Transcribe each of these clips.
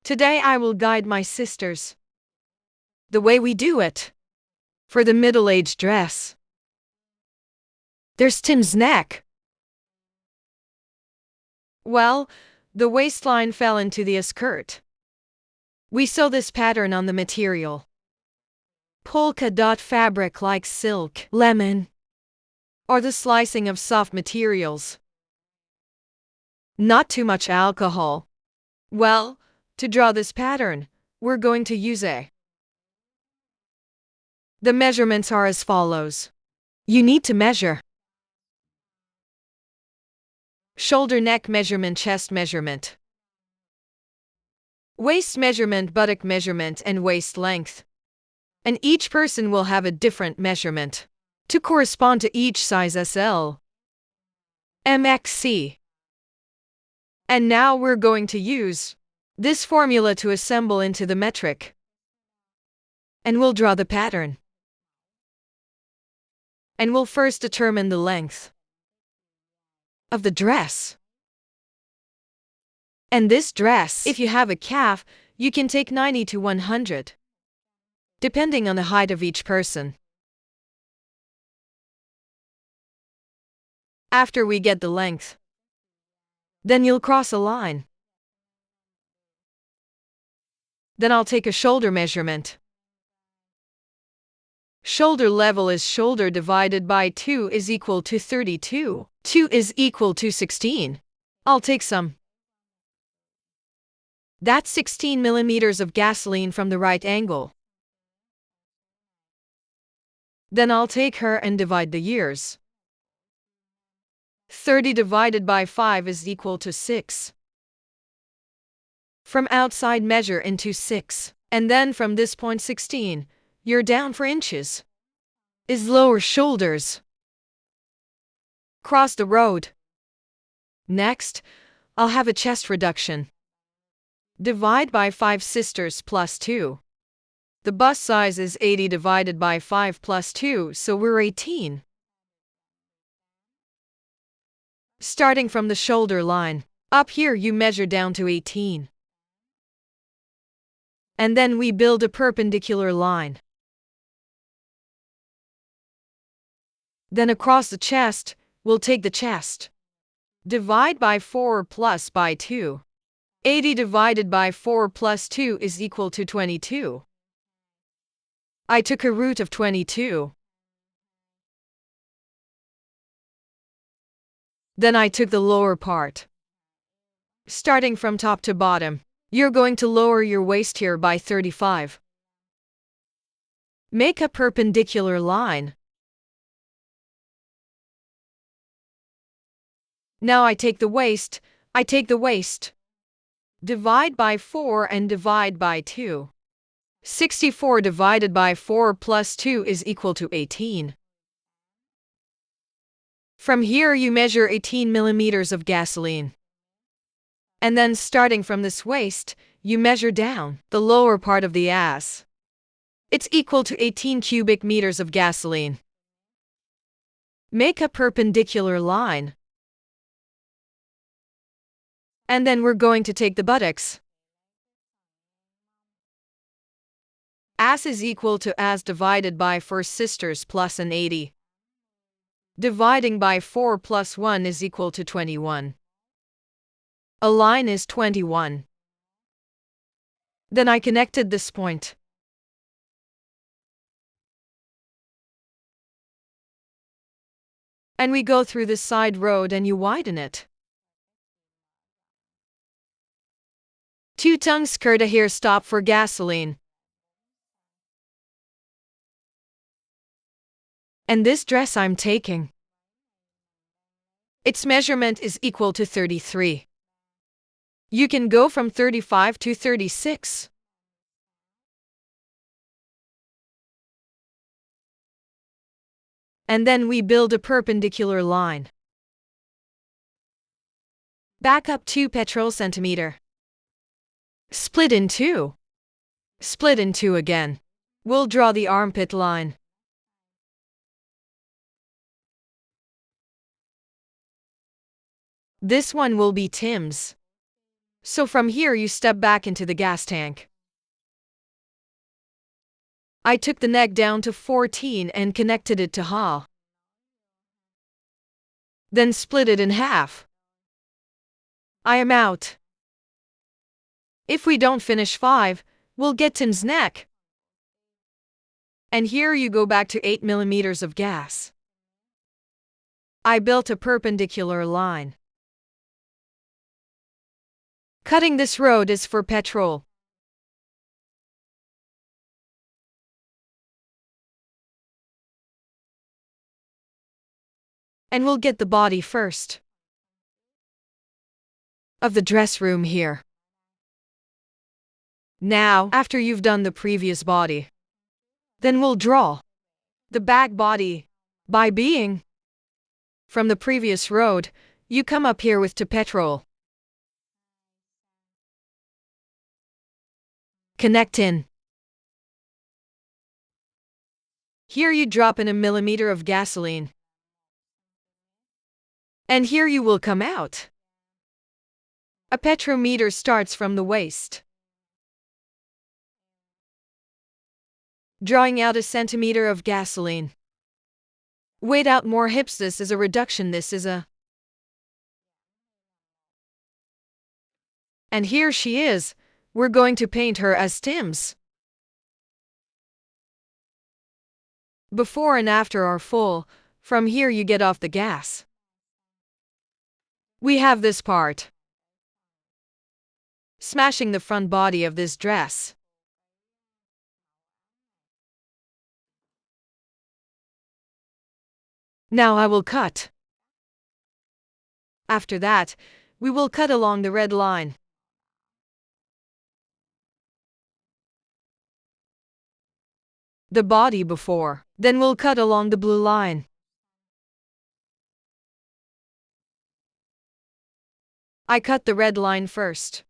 Today I will guide my sisters the way we do it. For the middle-aged dress, there's Tim's neck. Well, the waistline fell into the skirt. We sew this pattern on the material. Polka dot fabric like silk, lemon, or the slicing of soft materials. Not too much alcohol. Well, to draw this pattern, we're going to use The measurements are as follows. You need to measure shoulder neck measurement, chest measurement, waist measurement, buttock measurement, and waist length. And each person will have a different measurement to correspond to each size SL, MXC. And now we're going to use this formula to assemble into the metric. And we'll draw the pattern. And we'll first determine the length of the dress. And this dress, if you have a calf, you can take 90 to 100, depending on the height of each person. After we get the length, then you'll cross a line. Then I'll take a shoulder measurement. Shoulder level is shoulder divided by 2 is equal to 32. 2 is equal to 16. I'll take some. That's 16 millimeters of gasoline from the right angle. Then I'll take her and divide the years. 30 divided by 5 is equal to 6. From outside measure into 6. And then from this point 16, you're down 4 inches. Is lower shoulders. Cross the road. Next, I'll have a chest reduction. Divide by 5 sisters plus 2. The bust size is 80 divided by 5 plus 2, so we're 18. Starting from the shoulder line, up here you measure down to 18. And then we build a perpendicular line. Then across the chest, we'll take the chest. Divide by 4 plus by 2. 80 divided by 4 plus 2 is equal to 22. I took a root of 22. Then I took the lower part. Starting from top to bottom, you're going to lower your waist here by 35. Make a perpendicular line. Now I take the waist. Divide by 4 and divide by 2. 64 divided by 4 plus 2 is equal to 18. From here you measure 18 millimeters of gasoline. And then starting from this waist, you measure down the lower part of the ass. It's equal to 18 cubic meters of gasoline. Make a perpendicular line. And then we're going to take the buttocks. Ass is equal to ass divided by 4 sisters plus an 80. Dividing by 4 plus 1 is equal to 21. A line is 21. Then I connected this point. And we go through this side road and you widen it. 2-tongue skirt, a here stop for gasoline. And this dress I'm taking, its measurement is equal to 33. You can go from 35 to 36. And then we build a perpendicular line. Back up 2 petrol centimeter. Split in 2. Split in 2 again. We'll draw the armpit line. This one will be Tim's. So from here you step back into the gas tank. I took the neck down to 14 and connected it to hull. Then split it in half. I am out. If we don't finish 5, we'll get Tim's neck. And here you go back to 8 millimeters of gas. I built a perpendicular line. Cutting this road is for petrol. And we'll get the body first. Of the dress room here. Now, after you've done the previous body, then we'll draw the back body. By being from the previous road, you come up here with to petrol. Connect in. Here you drop in a millimeter of gasoline. And here you will come out. A petrometer starts from the waist. Drawing out a centimeter of gasoline. Wait out more hips. This is a reduction. This is a. And here she is. We're going to paint her as Tim's. Before and after are full. From here you get off the gas. We have this part. Smashing the front body of this dress. Now I will cut. After that, we will cut along the red line. The body before, then we'll cut along the blue line. I cut the red line first.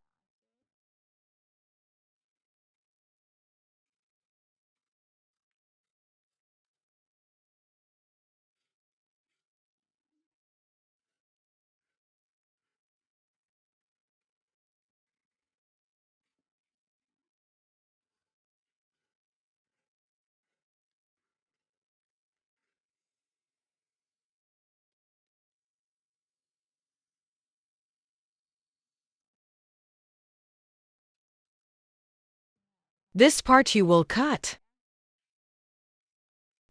This part you will cut.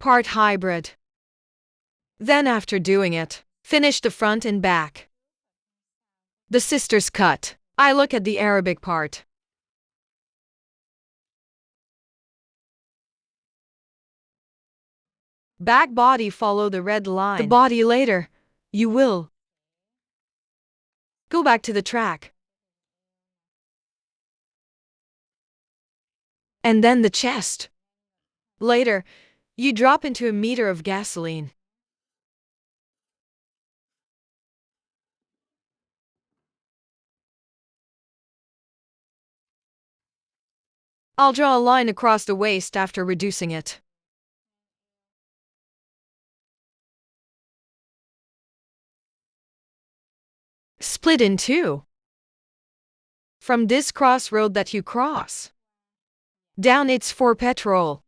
Part hybrid. Then after doing it, finish the front and back. The sisters cut. I look at the Arabic part. Back body follow the red line. The body later. You will go back to the track. And then the chest. Later, you drop into a meter of gasoline. I'll draw a line across the waist after reducing it. Split in two. From this crossroad that you cross. Down it's for petrol.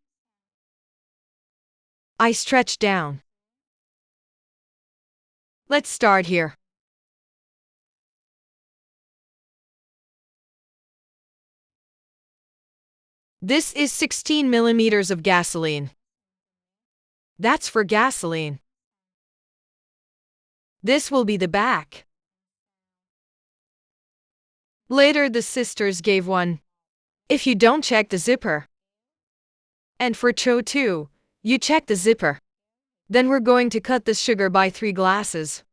I stretch down. Let's start here. This is 16 millimeters of gasoline. That's for gasoline. This will be the back. Later the sisters gave one. If you don't check the zipper. And for Cho too, you check the zipper. Then we're going to cut the sugar by 3 glasses.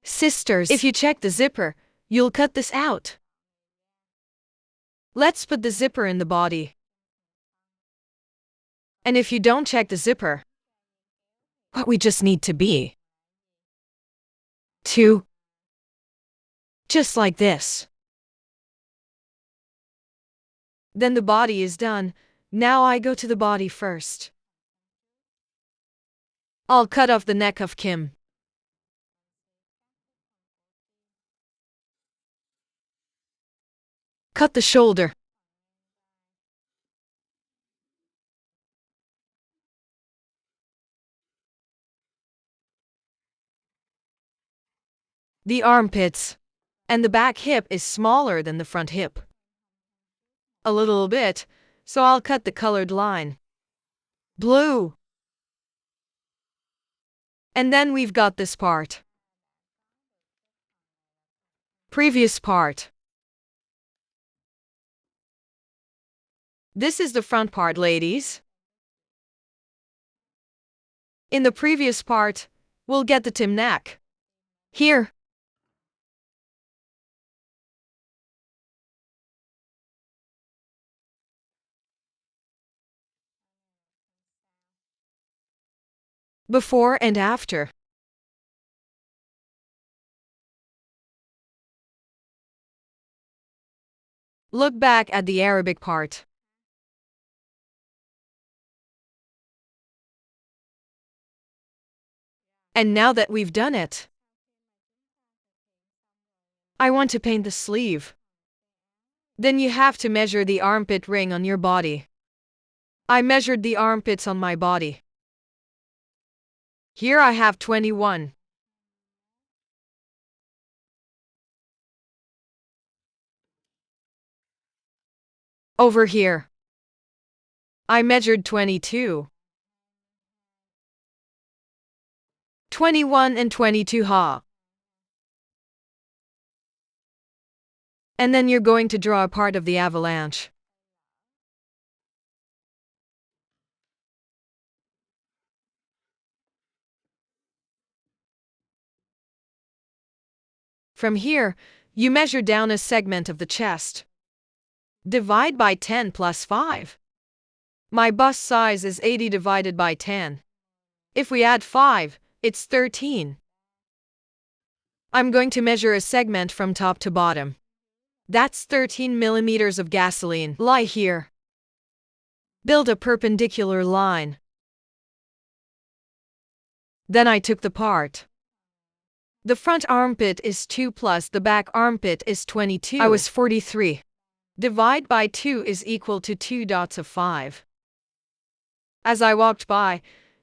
Sisters, if you check the zipper, you'll cut this out. Let's put the zipper in the body. And if you don't check the zipper, what we just need to be 2. Just like this. Then the body is done. Now I go to the body first. I'll cut off the neck of Kim. Cut the shoulder. The armpits. And the back hip is smaller than the front hip. A little bit, so I'll cut the colored line. Blue. And then we've got this part. Previous part. This is the front part, ladies. In the previous part, we'll get the Tim neck. Here. Before and after. Look back at the Arabic part. And now that we've done it, I want to paint the sleeve. Then you have to measure the armpit ring on your body. I measured the armpits on my body. Here I have 21. Over here, I measured 22. 21 and 22, ha. And then you're going to draw a part of the avalanche. From here, you measure down a segment of the chest. Divide by 10 plus 5. My bust size is 80 divided by 10. If we add 5, it's 13. I'm going to measure a segment from top to bottom. That's 13 millimeters of gasoline. Lie here. Build a perpendicular line. Then I took the part. The front armpit is 2 plus the back armpit is 22. I was 43. Divide by 2 is equal to 2 dots of 5. As I walked by,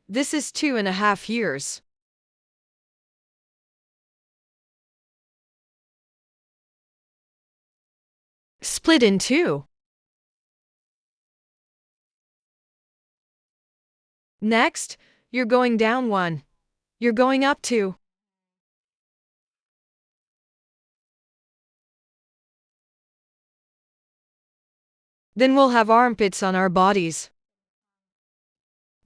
this is 2.5 years. Split in 2. Next, you're going down 1. You're going up 2. Then we'll have armpits on our bodies.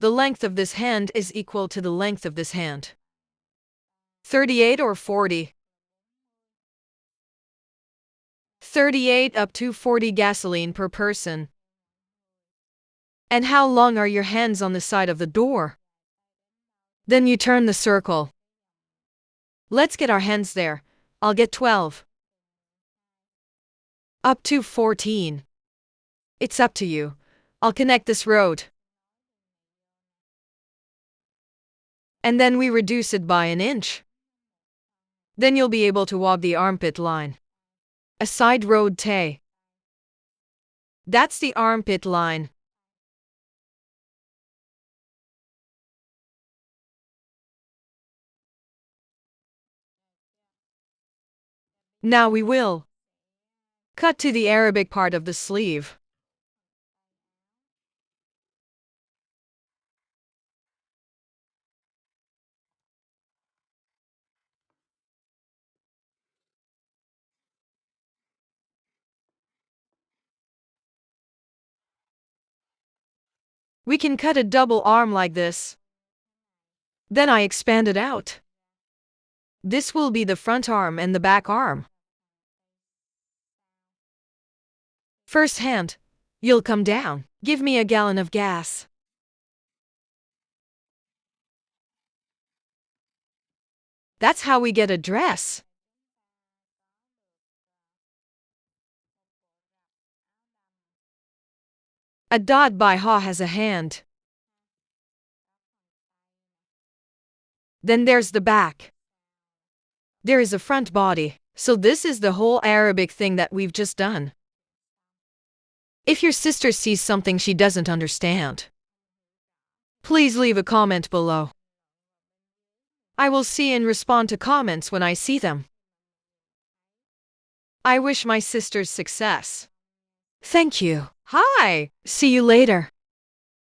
The length of this hand is equal to the length of this hand. 38 or 40. 38 up to 40 gasoline per person. And how long are your hands on the side of the door? Then you turn the circle. Let's get our hands there. I'll get 12. Up to 14. It's up to you. I'll connect this road. And then we reduce it by an inch. Then you'll be able to walk the armpit line. A side road tay. That's the armpit line. Now we will cut to the Arabic part of the sleeve. We can cut a double arm like this. Then I expand it out. This will be the front arm and the back arm. First hand, you'll come down. Give me a gallon of gas. That's how we get a dress. A dot by ha has a hand. Then there's the back. There is a front body. So this is the whole Arabic thing that we've just done. If your sister sees something she doesn't understand, please leave a comment below. I will see and respond to comments when I see them. I wish my sisters success. Thank you. Hi. See you later.